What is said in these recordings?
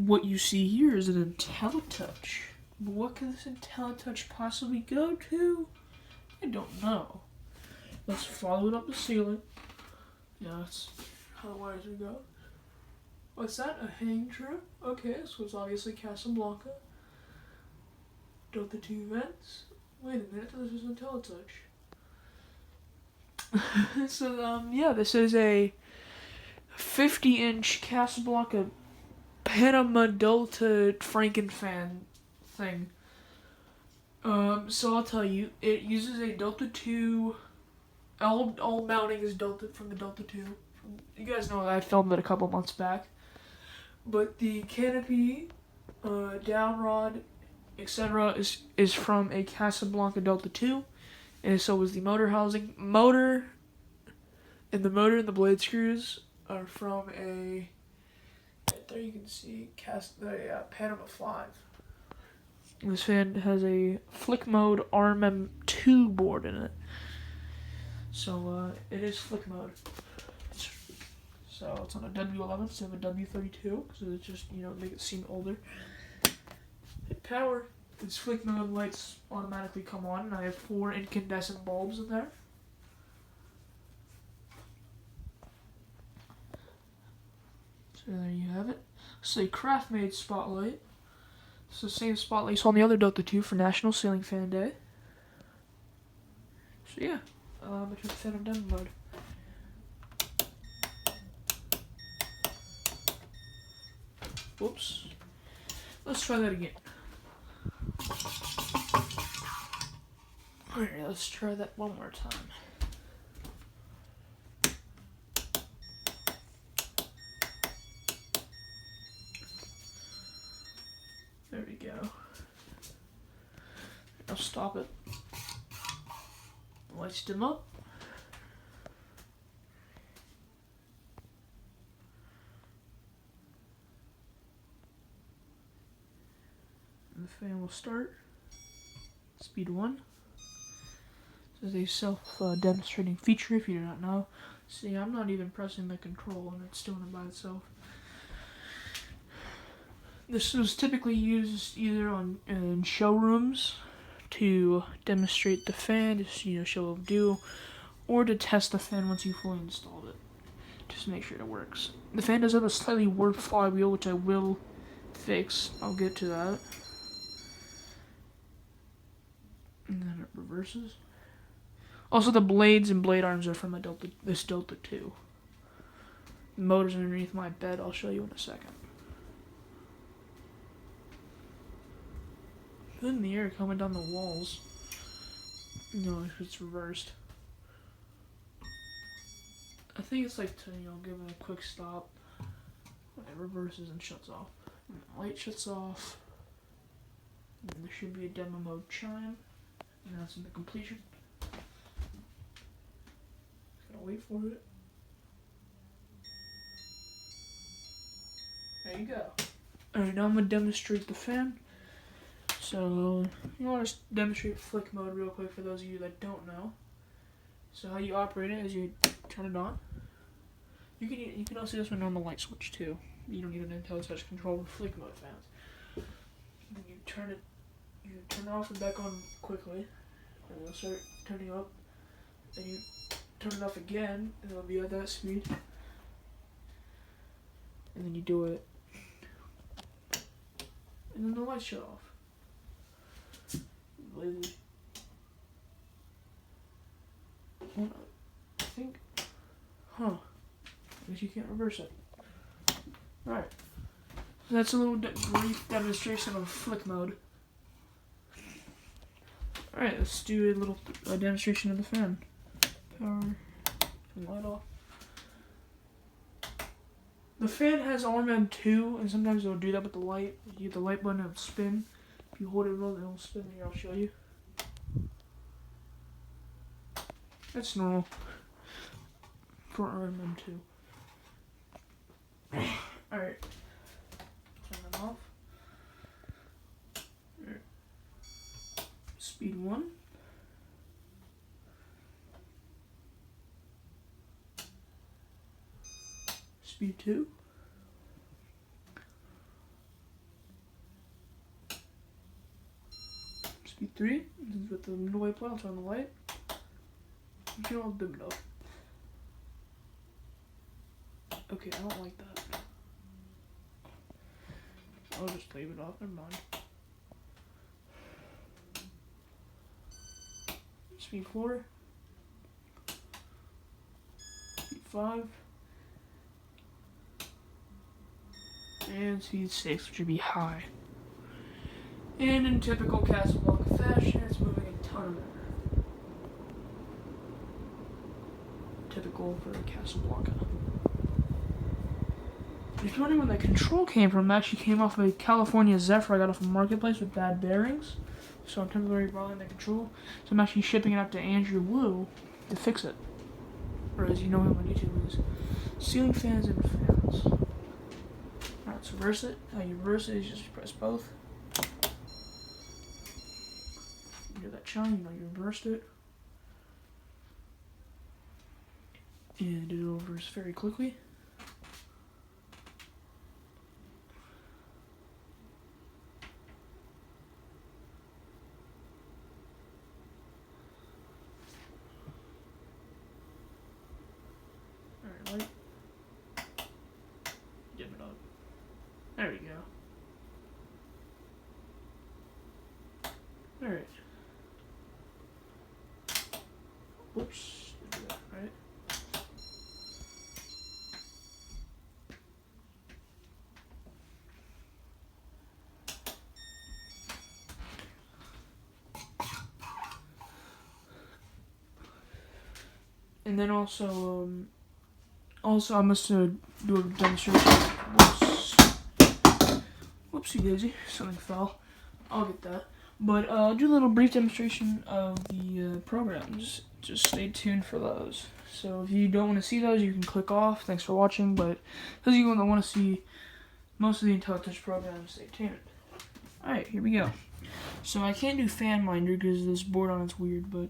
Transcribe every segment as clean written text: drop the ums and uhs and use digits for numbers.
what you see here is an Intellitouch. But what can this Intellitouch possibly go to? I don't know. Let's follow it up the ceiling. Yeah, that's how the wires would go. What's that? A hang trip? Okay, so it's obviously Casablanca. Delta 2 vents. Wait a minute, this is Intellitouch. So, yeah, this is a 50-inch Casablanca Panama Delta Frankenfan thing. So I'll tell you, it uses a Delta 2. All mounting is Delta from the Delta 2. You guys know I filmed it a couple months back. But the canopy, down rod, etc. is from a Casablanca Delta 2. And so is the motor housing. Motor and the blade screws are from a, right there you can see, Panama 5. This fan has a flick mode RMM2 board in it. So it is flick mode. So it's on a W11 instead of a W32, so it's just, make it seem older. Hit power. Its flick mode lights automatically come on, and I have 4 incandescent bulbs in there. So there you have it. This is a craft-made spotlight. It's the same spotlight you saw on the other Delta 2 for National Ceiling Fan Day. So yeah, I took the fan on demo mode. Whoops. Let's try that again. Alright, let's try that one more time. There we go. I'll stop it. Lights dim up. And the fan will start. Speed 1. This is a self-demonstrating feature if you do not know. See, I'm not even pressing the control and it's doing it by itself. This was typically used either in showrooms to demonstrate the fan, just show what it'll do, or to test the fan once you fully installed it, just to make sure it works. The fan does have a slightly warped flywheel, which I will fix. I'll get to that. And then it reverses. Also, the blades and blade arms are from this Delta 2. The motor's underneath my bed. I'll show you in a second. Feeling the air coming down the walls. No, it's reversed. I think it's like to, give it a quick stop. It reverses and shuts off. And the light shuts off. And there should be a demo mode chime. And that's in the completion. Gotta wait for it. There you go. Alright, now I'm gonna demonstrate the fan. So, you want to demonstrate flick mode real quick for those of you that don't know. So how you operate it is you turn it on. You can also use a normal light switch too. You don't need an Intellitouch control with flick mode fans. Then you turn it off and back on quickly, and it'll start turning up. Then you turn it off again, and it'll be at that speed. And then you do it, and then the lights shut off. Lazy. Well, I think, I guess you can't reverse it. Alright, so that's a little brief demonstration of flick mode. Alright, let's do a little demonstration of the fan. Power, and light off. The fan has RMM2, and sometimes it'll do that with the light. You hit the light button, it'll spin. If you hold it real, it'll spin. Here, I'll show you. That's normal for RMM2. Alright. Turn them off. Right. Speed 1. Speed 2. Speed 3. This is with the middle way point. I'll turn on the light. You can all dim it up. Okay, I don't like that. I'll just leave it off. Never mind. Speed 4. Speed 5. And speed 6, which would be high. And in typical Casablanca fashion, it's moving a ton of air. Typical for Casablanca. If you're wondering where the control came from, it actually came off of a California Zephyr I got off a marketplace with bad bearings. So I'm temporarily bottling the control. So I'm actually shipping it up to Andrew Wu to fix it. Or as you know him on YouTube is ceiling fans and fans. Alright, so reverse it. How you reverse it is just press both. You hear that chime, you know you reversed it. And it'll reverse very quickly. Alright, light. Dim it up. There we go. Alright. Whoops. Didn't do that, right? And then also I must do a demonstration. Whoops. Whoopsie daisy, something fell. I'll get that. But I'll do a little brief demonstration of the programs. Just stay tuned for those. So if you don't want to see those, you can click off. Thanks for watching. But those of you that want to see most of the Intellitouch programs, stay tuned. Alright, here we go. So I can't do fan minder because this board on it's weird, but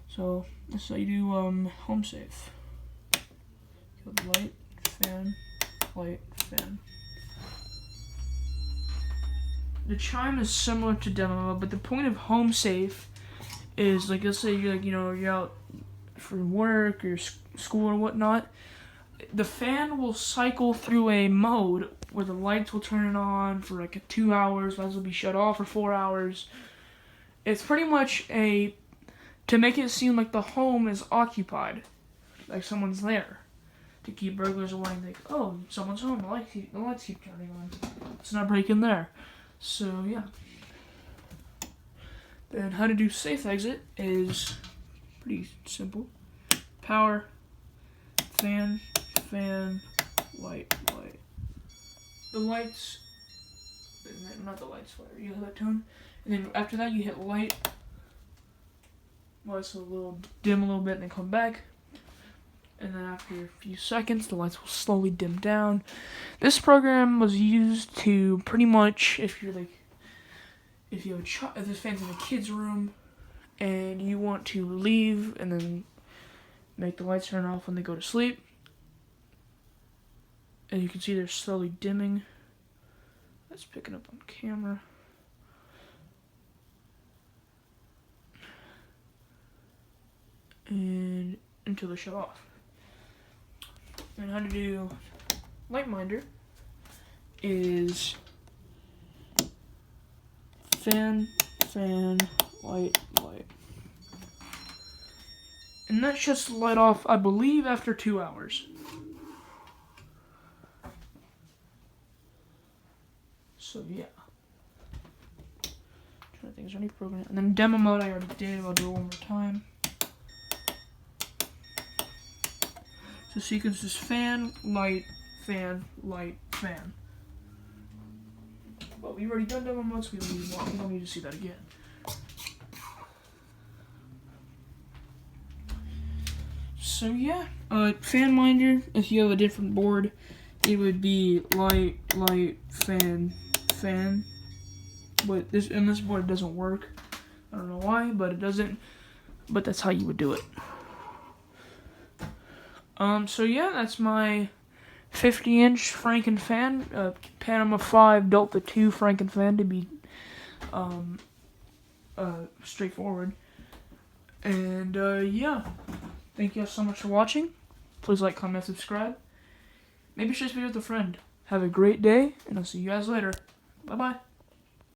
so that's how you do home safe. Kill the light, fan, fan. The chime is similar to demo, but the point of home safe is like, let's say you're out for work or school or whatnot. The fan will cycle through a mode where the lights will turn on for like 2 hours, lights will be shut off for 4 hours. It's pretty much to make it seem like the home is occupied, like someone's there, to keep burglars away and think, oh, someone's home, the lights keep turning on. Let's not break in there. So, yeah. Then how to do safe exit is pretty simple. Power, fan, light. The lights, not the lights, whatever, you hear that tone? And then after that you hit light. Lights will dim a little bit and then come back. And then after a few seconds, the lights will slowly dim down. This program was used to pretty much, if you have if this fan's in a kid's room and you want to leave and then make the lights turn off when they go to sleep. And you can see they're slowly dimming. That's picking up on camera. And until they shut off. And how to do light minder is fan, light. And that shuts the light off, I believe, after 2 hours. So yeah. Trying to think, is there any program? And then demo mode I already did, I'll do it one more time. So sequence is fan, light, fan. But we've already done demo mode, so we don't need to see that again. So yeah, fan minder, if you have a different board, it would be light, fan. But this board doesn't work. I don't know why, but it doesn't. But that's how you would do it. So yeah, that's my 50-inch Frankenfan, Panama 5 Delta II Frankenfan to be straightforward. And yeah, thank you guys so much for watching. Please like, comment, subscribe. Maybe share this video with a friend. Have a great day, and I'll see you guys later. Bye bye.